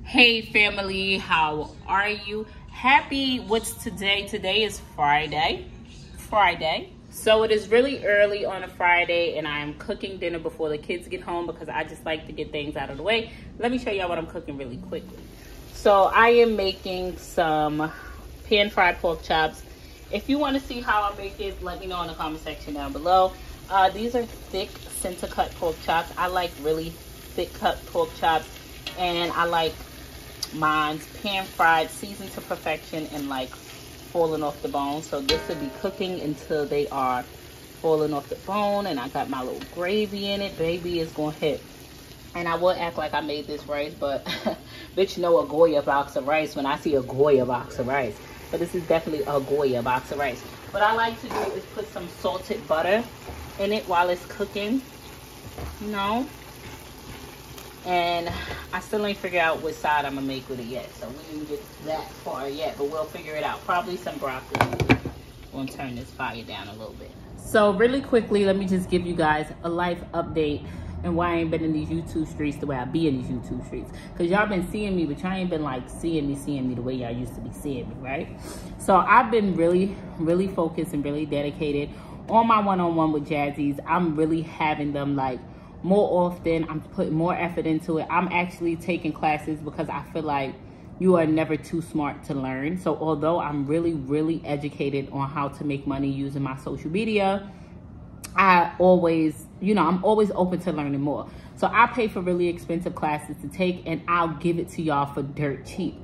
Hey family, how are you? Happy, what's today? Today is Friday. So it is really early on a Friday and I am cooking dinner before the kids get home because I just like to get things out of the way. Let me show y'all what I'm cooking really quickly. So I am making some pan fried pork chops. If you want to see how I make it, let me know in the comment section down below. These are thick center cut pork chops. I like really thick cut pork chops, and I like mine's pan fried, seasoned to perfection, and like falling off the bone. So this will be cooking until they are falling off the bone, and I got my little gravy in it. Baby is gonna hit. And I will act like I made this rice, but bitch, know a Goya box of rice when I see a Goya box of rice. But this is definitely a Goya box of rice. What I like to do is put some salted butter in it while it's cooking, you know. And I still ain't figured out which side I'm gonna make with it yet, so we didn't get that far yet, but we'll figure it out. Probably some broccoli. I'm gonna turn this fire down a little bit. So really quickly, let me just give you guys a life update and why I ain't been in these YouTube streets the way I be in these YouTube streets. Because y'all been seeing me, but y'all ain't been like seeing me the way y'all used to be seeing me, right? So I've been really focused and really dedicated on my one-on-one with Jazzies. I'm really having them like more often. I'm putting more effort into it. I'm actually taking classes because I feel like you are never too smart to learn. So although I'm really educated on how to make money using my social media, I always, you know, I'm always open to learning more. So I pay for really expensive classes to take, and I'll give it to y'all for dirt cheap.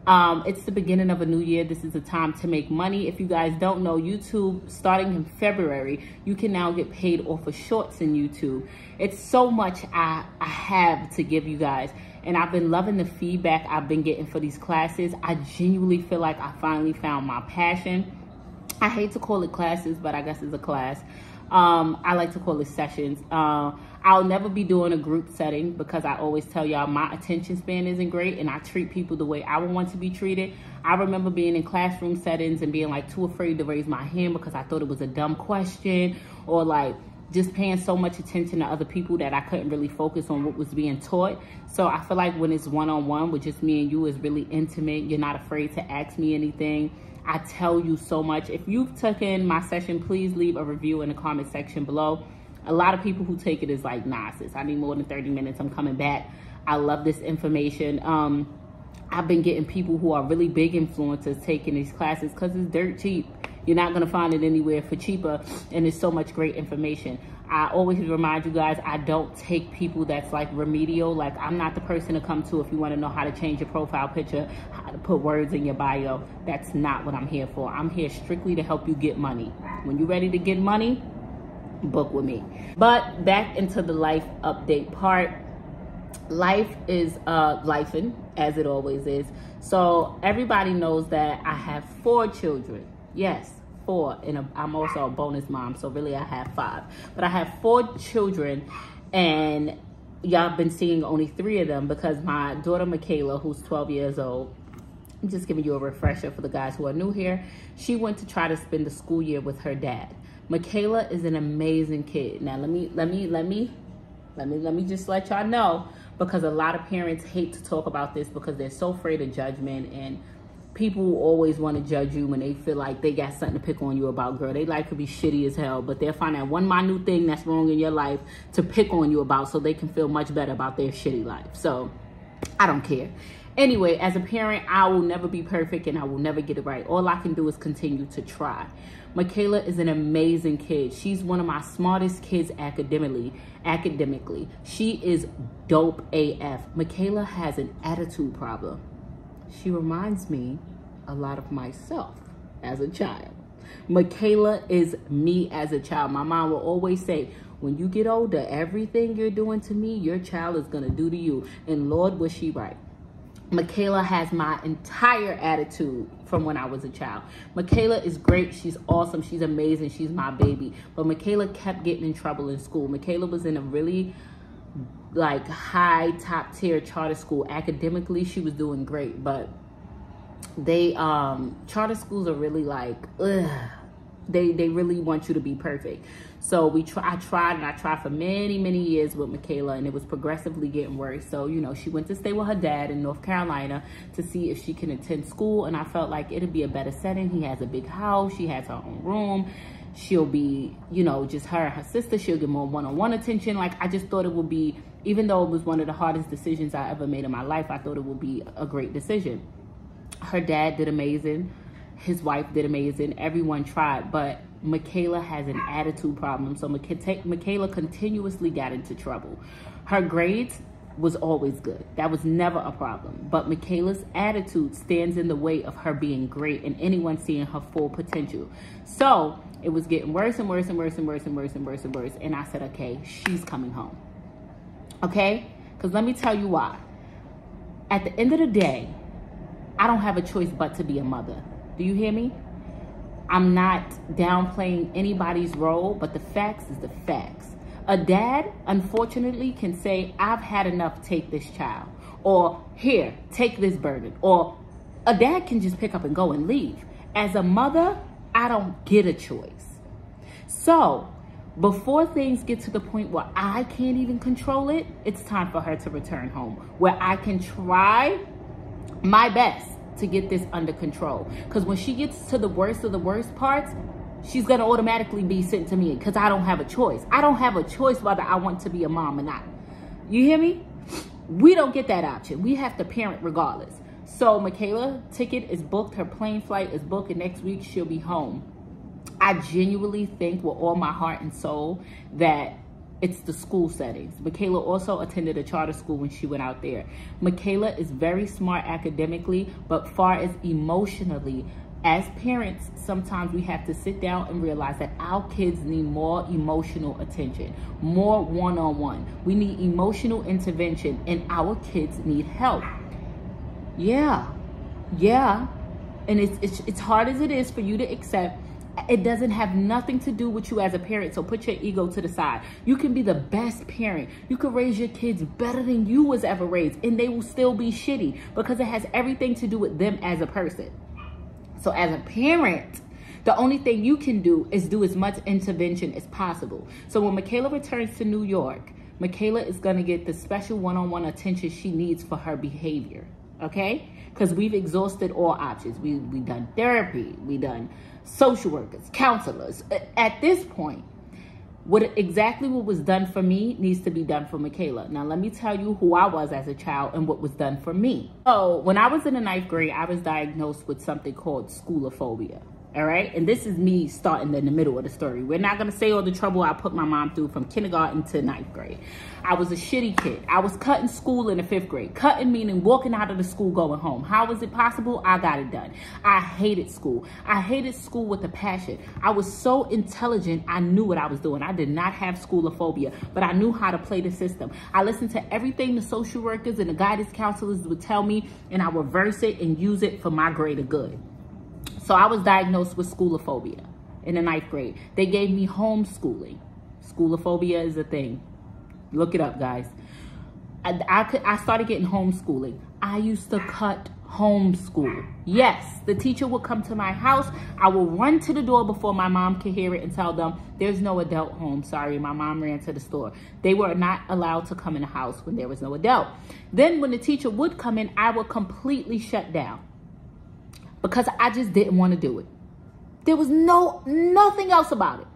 It's the beginning of a new year. This is a time to make money. If you guys don't know, YouTube, starting in February, you can now get paid off of shorts in YouTube. It's so much I have to give you guys. And I've been loving the feedback I've been getting for these classes. I genuinely feel like I finally found my passion. I hate to call it classes, but I guess it's a class. I like to call it sessions. I'll never be doing a group setting because I always tell y'all my attention span isn't great and I treat people the way I would want to be treated. I remember being in classroom settings and being like too afraid to raise my hand because I thought it was a dumb question, or like just paying so much attention to other people that I couldn't really focus on what was being taught. So I feel like when it's one-on-one with just me and you, is really intimate. You're not afraid to ask me anything. I tell you so much. If you've taken my session, please leave a review in the comment section below. A lot of people who take it is like, nah, sis, I need more than 30 minutes. I'm coming back. I love this information. I've been getting people who are really big influencers taking these classes because it's dirt cheap. You're not going to find it anywhere for cheaper, and there's so much great information. I always remind you guys, I don't take people that's like remedial. Like, I'm not the person to come to if you want to know how to change your profile picture, how to put words in your bio. That's not what I'm here for. I'm here strictly to help you get money. When you're ready to get money, book with me. But back into the life update part. Life is lifing, as it always is. So everybody knows that I have 4 children. Yes, 4, and I'm also a bonus mom, so really I have 5. But I have 4 children, and y'all been seeing only 3 of them because my daughter Makayla, who's 12 years old, I'm just giving you a refresher for the guys who are new here. She went to try to spend the school year with her dad. Makayla is an amazing kid. Now let me just let y'all know, because a lot of parents hate to talk about this because they're so afraid of judgment, and people always want to judge you when they feel like they got something to pick on you about. Girl, they like to be shitty as hell, but they'll find that one minute thing that's wrong in your life to pick on you about so they can feel much better about their shitty life. So I don't care. Anyway, as a parent, I will never be perfect and I will never get it right. All I can do is continue to try. Makayla is an amazing kid. She's one of my smartest kids academically. She is dope AF. Makayla has an attitude problem. She reminds me a lot of myself as a child. Makayla is me as a child. My mom will always say, when you get older, everything you're doing to me, your child is going to do to you. And Lord, was she right. Makayla has my entire attitude from when I was a child. Makayla is great. She's awesome. She's amazing. She's my baby. But Makayla kept getting in trouble in school. Makayla was in a really like high top tier charter school. Academically, she was doing great, but they charter schools are really like, ugh. They really want you to be perfect. So I tried for many years with Makayla, and it was progressively getting worse. So, you know, she went to stay with her dad in North Carolina to see if she can attend school. And I felt like it'd be a better setting. He has a big house. She has her own room. She'll be, you know, just her and her sister. She'll get more one-on-one attention. Like, I just thought it would be, even though it was one of the hardest decisions I ever made in my life, I thought it would be a great decision. Her dad did amazing. His wife did amazing. Everyone tried, but Makayla has an attitude problem. So Makayla continuously got into trouble. Her grades was always good. That was never a problem. But Makayla's attitude stands in the way of her being great and anyone seeing her full potential. So it was getting worse and worse and worse and worse and worse and worse and worse. And I said, okay, she's coming home. Okay? Because let me tell you why. At the end of the day, I don't have a choice but to be a mother. Do you hear me? I'm not downplaying anybody's role, but the facts is the facts. A dad, unfortunately, can say, I've had enough, take this child. Or, here, take this burden. Or, a dad can just pick up and go and leave. As a mother, I don't get a choice. So, before things get to the point where I can't even control it, it's time for her to return home, where I can try my best to get this under control. Because when she gets to the worst of the worst parts, she's going to automatically be sent to me because I don't have a choice. I don't have a choice whether I want to be a mom or not. You hear me? We don't get that option. We have to parent regardless. So Makayla ticket is booked. Her plane flight is booked, and next week she'll be home. I genuinely think with all my heart and soul that it's the school settings. Makayla also attended a charter school when she went out there. Makayla is very smart academically, but far as emotionally, as parents, sometimes we have to sit down and realize that our kids need more emotional attention, more one-on-one. We need emotional intervention, and our kids need help. Yeah. And it's hard as it is for you to accept. It doesn't have nothing to do with you as a parent, so put your ego to the side. You can be the best parent. You can raise your kids better than you was ever raised, and they will still be shitty because it has everything to do with them as a person. So as a parent, the only thing you can do is do as much intervention as possible. So when Makayla returns to New York, Makayla is going to get the special one-on-one attention she needs for her behavior, okay? Because we've exhausted all options. We've done therapy. We've done social workers, counselors. At this point, exactly what was done for me needs to be done for Makayla. Now, let me tell you who I was as a child and what was done for me. So when I was in the 9th grade, I was diagnosed with something called schoolophobia. All right. And this is me starting in the middle of the story. We're not going to say all the trouble I put my mom through from kindergarten to 9th grade. I was a shitty kid. I was cutting school in the 5th grade. Cutting meaning walking out of the school, going home. How was it possible? I got it done. I hated school. I hated school with a passion. I was so intelligent. I knew what I was doing. I did not have schoolophobia, but I knew how to play the system. I listened to everything the social workers and the guidance counselors would tell me, and I would reverse it and use it for my greater good. So I was diagnosed with schoolophobia in the 9th grade. They gave me homeschooling. Schoolophobia is a thing. Look it up, guys. I started getting homeschooling. I used to cut homeschool. Yes, the teacher would come to my house. I will run to the door before my mom could hear it and tell them, there's no adult home. Sorry, my mom ran to the store. They were not allowed to come in the house when there was no adult. Then when the teacher would come in, I would completely shut down, because I just didn't want to do it. There was nothing else about it.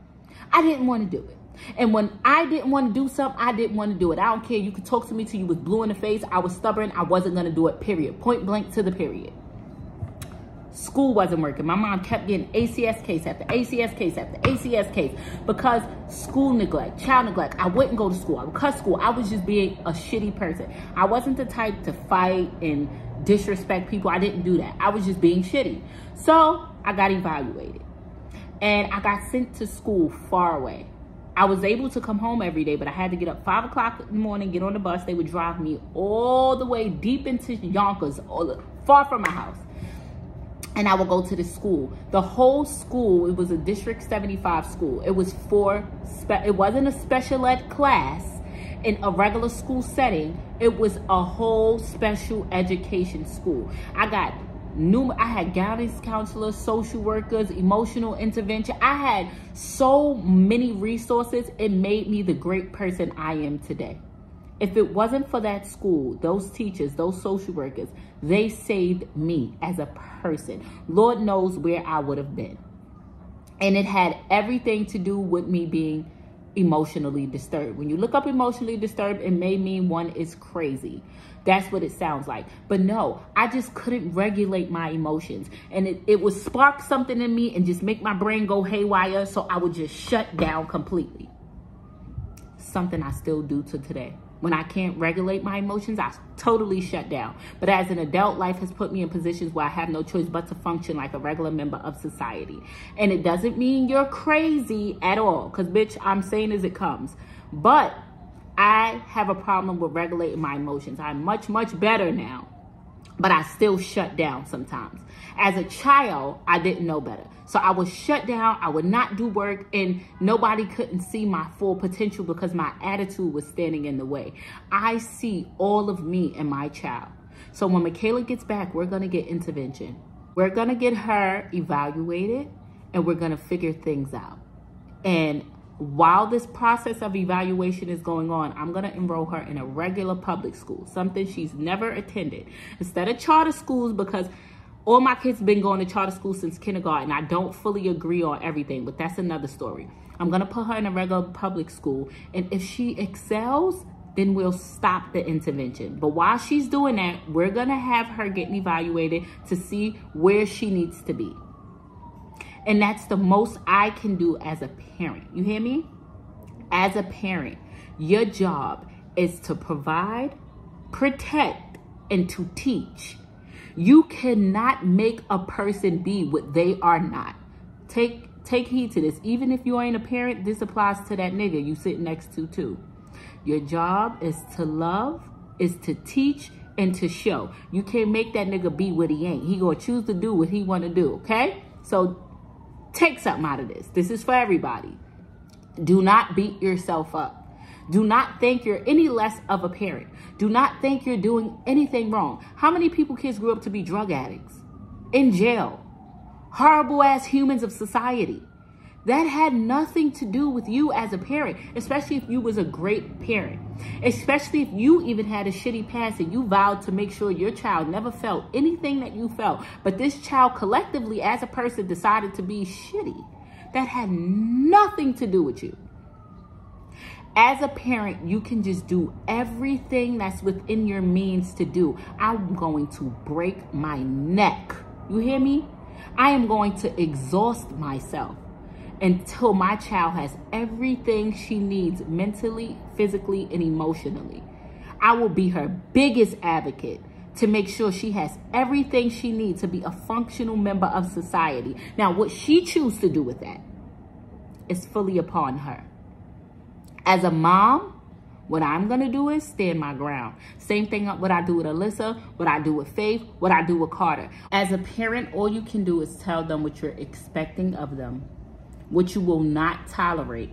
I didn't want to do it. And when I didn't want to do something, I didn't want to do it. I don't care. You could talk to me till you was blue in the face. I was stubborn. I wasn't going to do it, period. Point blank to the period. School wasn't working. My mom kept getting ACS case after ACS case after ACS case because school neglect, child neglect. I wouldn't go to school. I would cut school. I was just being a shitty person. I wasn't the type to fight and disrespect people. I didn't do that. I was just being shitty. So I got evaluated and I got sent to school far away. I was able to come home every day, but I had to get up 5 o'clock in the morning, get on the bus. They would drive me all the way deep into Yonkers, far from my house. And I would go to the school. The whole school, it was a District 75 school. It was it wasn't a special ed class in a regular school setting. It was a whole special education school. I got I had guidance counselors, social workers, emotional intervention. I had so many resources. It made me the great person I am today. If it wasn't for that school, those teachers, those social workers, they saved me as a person. Lord knows where I would have been. And it had everything to do with me being emotionally disturbed. When you look up emotionally disturbed, it may mean one is crazy. That's what it sounds like. But no, I just couldn't regulate my emotions. And it would spark something in me and just make my brain go haywire. So I would just shut down completely. Something I still do to today. When I can't regulate my emotions, I totally shut down. But as an adult, life has put me in positions where I have no choice but to function like a regular member of society. And it doesn't mean you're crazy at all. Because, bitch, I'm saying as it comes. But I have a problem with regulating my emotions. I'm much, much better now. But I still shut down sometimes. As a child, I didn't know better. So I was shut down. I would not do work, and nobody couldn't see my full potential because my attitude was standing in the way. I see all of me in my child. So when Makayla gets back, we're going to get intervention. We're going to get her evaluated, and we're going to figure things out. And while this process of evaluation is going on, I'm going to enroll her in a regular public school, something she's never attended. Instead of charter schools, because all my kids have been going to charter school since kindergarten. I don't fully agree on everything, but that's another story. I'm going to put her in a regular public school, and if she excels, then we'll stop the intervention. But while she's doing that, we're going to have her getting evaluated to see where she needs to be. And that's the most I can do as a parent. You hear me? As a parent, your job is to provide, protect, and to teach. You cannot make a person be what they are not. Take heed to this. Even if you ain't a parent, this applies to that nigga you sit next to too. Your job is to love, is to teach, and to show. You can't make that nigga be what he ain't. He gonna choose to do what he wanna do, okay? So take something out of this. This is for everybody. Do not beat yourself up. Do not think you're any less of a parent. Do not think you're doing anything wrong. How many kids grew up to be drug addicts? In jail. Horrible ass humans of society. That had nothing to do with you as a parent, especially if you was a great parent. Especially if you even had a shitty past and you vowed to make sure your child never felt anything that you felt. But this child collectively as a person decided to be shitty. That had nothing to do with you. As a parent, you can just do everything that's within your means to do. I'm going to break my neck. You hear me? I am going to exhaust myself until my child has everything she needs mentally, physically, and emotionally. I will be her biggest advocate to make sure she has everything she needs to be a functional member of society. Now, what she chooses to do with that is fully upon her. As a mom, what I'm going to do is stand my ground. Same thing what I do with Alyssa, what I do with Faith, what I do with Karter. As a parent, all you can do is tell them what you're expecting of them, what you will not tolerate,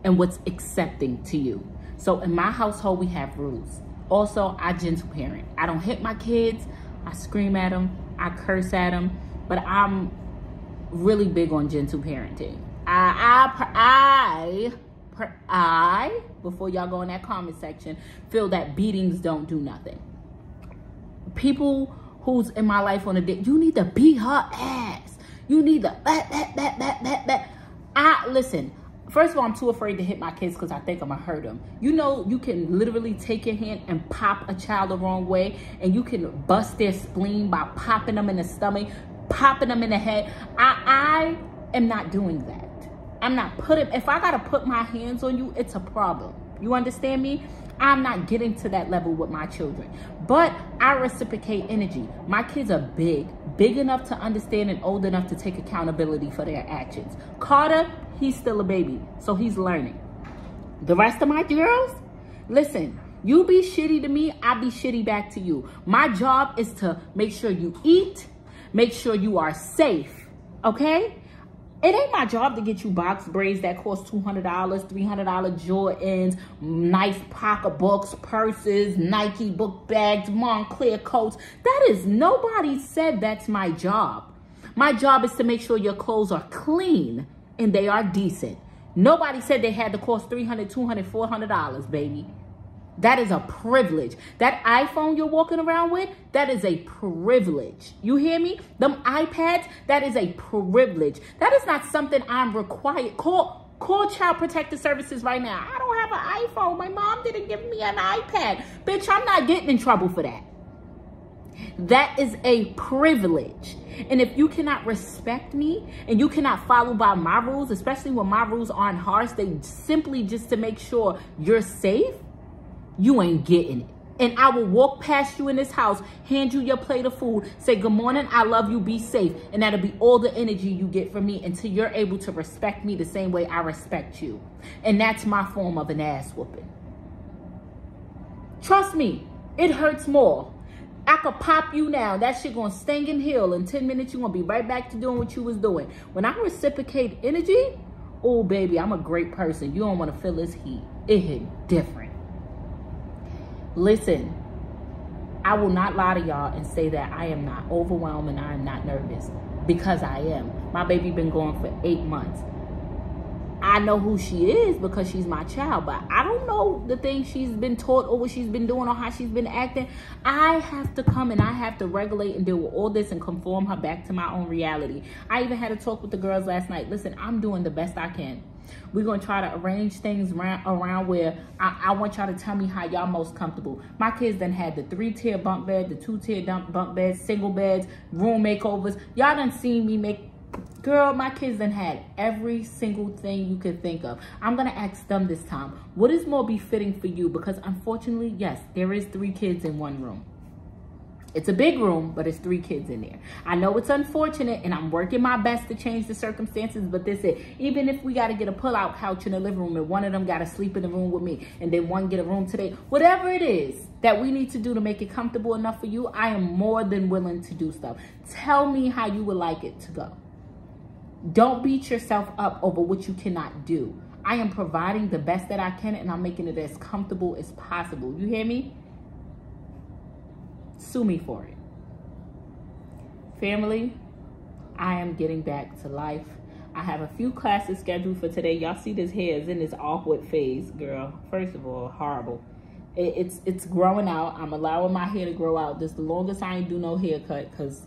and what's accepting to you. So in my household, we have rules. Also, I gentle parent. I don't hit my kids. I scream at them. I curse at them. But I'm really big on gentle parenting. I, before y'all go in that comment section, feel that beatings don't do nothing. People who's in my life on a day, you need to beat her ass. You need to listen, first of all, I'm too afraid to hit my kids because I think I'm gonna hurt them. You know, you can literally take your hand and pop a child the wrong way, and you can bust their spleen by popping them in the stomach, popping them in the head. I am not doing that. I'm not if I gotta put my hands on you, it's a problem. You understand me? I'm not getting to that level with my children. But I reciprocate energy. My kids are big enough to understand and old enough to take accountability for their actions. Karter, he's still a baby, so he's learning. The rest of my girls, listen, you be shitty to me, I be shitty back to you. My job is to make sure you eat, make sure you are safe, okay? It ain't my job to get you box braids that cost $200, $300 Jordans, nice pocketbooks, purses, Nike book bags, Montclair coats. That is, nobody said that's my job. My job is to make sure your clothes are clean and they are decent. Nobody said they had to cost $300, $200, $400, baby. That is a privilege. That iPhone you're walking around with, that is a privilege. You hear me? Them iPads, that is a privilege. That is not something I'm required. Call Child Protective Services right now. I don't have an iPhone. My mom didn't give me an iPad. Bitch, I'm not getting in trouble for that. That is a privilege. And if you cannot respect me and you cannot follow by my rules, especially when my rules aren't harsh, they simply just to make sure you're safe, you ain't getting it. And I will walk past you in this house, hand you your plate of food, say, good morning, I love you, be safe. And that'll be all the energy you get from me until you're able to respect me the same way I respect you. And that's my form of an ass whooping. Trust me, it hurts more. I could pop you now. That shit gonna sting and heal. In 10 minutes, you're gonna be right back to doing what you was doing. When I reciprocate energy, oh baby, I'm a great person. You don't wanna feel this heat. It hit different. Listen, I will not lie to y'all and say that I am not overwhelmed and I am not nervous, because I am. My baby been going for 8 months. I know who she is because she's my child, but I don't know the things she's been taught or what she's been doing or how she's been acting. I have to come and I have to regulate and deal with all this and conform her back to my own reality. I even had a talk with the girls last night. Listen, I'm doing the best I can. We're going to try to arrange things around where I want y'all to tell me how y'all most comfortable. My kids done had the 3-tier bunk bed, the 2-tier bunk beds, single beds, room makeovers. Y'all done seen me make... Girl, my kids done had every single thing you could think of. I'm going to ask them this time, what is more befitting for you? Because unfortunately, yes, there is 3 kids in one room. It's a big room, but it's 3 kids in there. I know it's unfortunate, and I'm working my best to change the circumstances, but this is it. Even if we got to get a pull-out couch in the living room, and one of them got to sleep in the room with me, and then one get a room today, whatever it is that we need to do to make it comfortable enough for you, I am more than willing to do stuff. Tell me how you would like it to go. Don't beat yourself up over what you cannot do. I am providing the best that I can, and I'm making it as comfortable as possible. You hear me? Sue me for it. Family, I am getting back to life. I have a few classes scheduled for today. Y'all see this hair is in this awkward phase, girl. First of all, horrible. It's growing out. I'm allowing my hair to grow out. This is the longest I ain't do no haircut because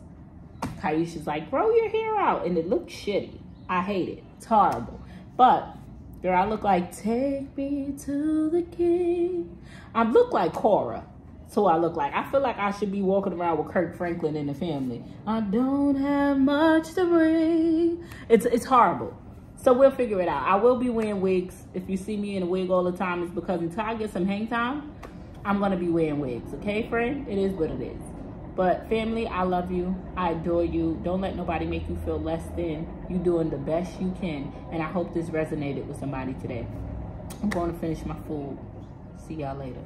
Kyesha's like, grow your hair out. And it looks shitty. I hate it. It's horrible. But, girl, I look like, take me to the king. I look like Cora. So I look like. I feel like I should be walking around with Kirk Franklin in the family. I don't have much to bring. It's horrible. So we'll figure it out. I will be wearing wigs. If you see me in a wig all the time, it's because until I get some hang time, I'm going to be wearing wigs. Okay, friend? It is what it is. But family, I love you. I adore you. Don't let nobody make you feel less than. You doing the best you can. And I hope this resonated with somebody today. I'm going to finish my food. See y'all later.